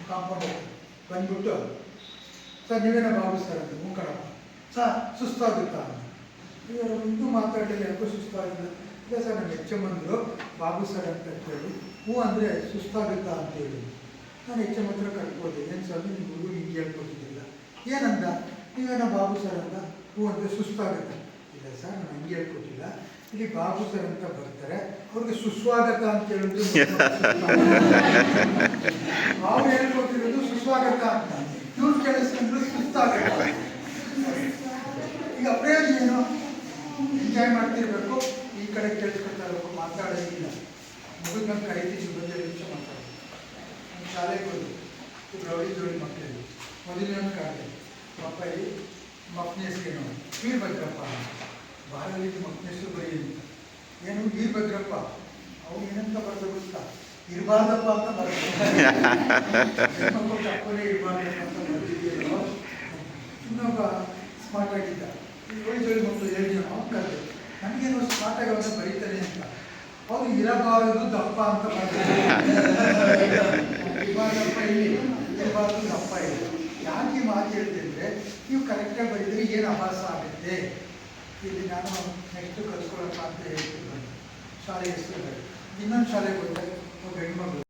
compound ಬಂದ್ಬಿಟ್ಟು sir ನೀವೇನ Babu sir ಅಂತ ಕಣಪ್ಪ ಸರ್ ಸುಸ್ತಾಗುತ್ತಾ ಇವರು ಇನ್ನೂ ಮಾತಾಡಲಿಲ್ಲ ಯಾಕೋ ಸುಸ್ತಾಗಿಲ್ಲ ಇಲ್ಲ ಸರ್ ನಮ್ಮ ಎಚ್ ಎಮ್ ಅಂದರು ಬಾಬು ಸರ್ ಅಂತ ಕೇಳಿ ಹ್ಞೂ ಅಂದರೆ ಸುಸ್ತಾಗುತ್ತಾ ಅಂತೇಳಿ ನಾನು ಎಚ್ ಎಮ್ ಹತ್ರ ಕರ್ಕೋದೆ ಏನು ಸರ್ ನಿಮ್ಮ ಹುಡುಗ ಹಿಂಗೆ ಹೇಳ್ಕೊಟ್ಟಿದ್ದಿಲ್ಲ ಏನಂದ ನೀವೇನೋ ಬಾಬು ಸರ್ ಅಂತ ಹ್ಞೂ ಅಂದರೆ ಸುಸ್ತಾಗುತ್ತೆ ಇಲ್ಲ ಸರ್ ನಾನು ಹಂಗೆ ಹೇಳ್ಕೊಟ್ಟಿಲ್ಲ ಇಲ್ಲಿ ಬಾಬು ಸರ್ ಅಂತ ಬರ್ತಾರೆ ಅವ್ರಿಗೆ ಸುಸ್ವಾಗತ ಅಂತ ಹೇಳಿದ್ರು ನಾವು ಹೇಳ್ಕೊಟ್ಟಿರೋದು ಸುಸ್ವಾಗತ ಅಂತ ಇವ್ರು ಕೇಳಿಸ್ಕೊಂಡ್ರು ಸುಸ್ತಾಗತ್ತ ಈಗ ಪ್ರಯೋಜನ ಏನು ಎಂಜಾಯ್ ಮಾಡ್ತಿರ್ಬೇಕು ಈ ಕಡೆ ಕೇಳಿಸ್ಕೊಳ್ತಾ ಇರಬೇಕು ಮಾತಾಡೋದಿಲ್ಲ ಮಗು ನಾನು ಕರಿತೀನಿ ಬಗ್ಗೆ ನಿಮಿಷ ಮಾತಾಡೋದು ನಮ್ಮ ಶಾಲೆಗೆ ಹೋದು ರೌಡಿ ಜೋಡಿ ಮಕ್ಕಳಿಗೆ ಮೊದಲನೇ ಕಾಲದಲ್ಲಿ ಅಪ್ಪಾಯಿ ಮಕ್ಕನೇಸ್ಗೇನು ವೀರಭದ್ರಪ್ಪ ಬಾರಲ್ಲಿ ಮಕ್ಕನೇಶ್ವರ ಬರೀ ಅಂತ ಏನು ವೀರಭದ್ರಪ್ಪ ಅವ್ರು ಏನಂತ ಬರ್ತದೆ ಗೊತ್ತಾ ಇರಬಾರ್ದಪ್ಪ ಅಂತ ಬರ್ತದೆ ಅಪ್ಪನೇ ಇರಬಾರ್ದಪ್ಪ ಅಂತ ಬರ್ತಿದ್ದೀರೋ ಇನ್ನೊಬ್ಬ ಸ್ಮಾರ್ಟ್ ಆಗಿದ್ದ ಏಳು ಜೋಡಿ ಮಕ್ಕಳು 7 ಜನ ಅವ್ನು ಕರೆದು ನನಗೇನೋ ಸ್ಮಾರ್ಟ್ ಆಗಿ ಅವನ್ನ ಬರೀತಾರೆ ಅಂತ ಅವ್ರು ಇರಬಾರದು ದಪ್ಪ ಅಂತ ಬರ್ತಾರೆ ಇರಬಾರ್ದಪ್ಪ ಇಲ್ಲಿ ಇರಬಾರ್ದು ದಪ್ಪ ಇದೆ ಯಾಕೆ ಮಾತು ಹೇಳ್ತಿದ್ರೆ ನೀವು ಕರೆಕ್ಟಾಗಿ ಬರೀದ್ರೆ ಏನು ಅಭ್ಯಾಸ ಆಗುತ್ತೆ ಇಲ್ಲಿ ನಾನು ನೆಕ್ಸ್ಟ್ ಕಲ್ಸ್ಕೊಳ್ಳೋಣ ಅಂತ ಹೇಳ್ತಿದ್ದೆ ಶಾಲೆ ಹೆಸರು ಇನ್ನೊಂದು ಶಾಲೆಗೆ ಹೋದರೆ ಒಬ್ಬ ಹೆಣ್ಮಗಳು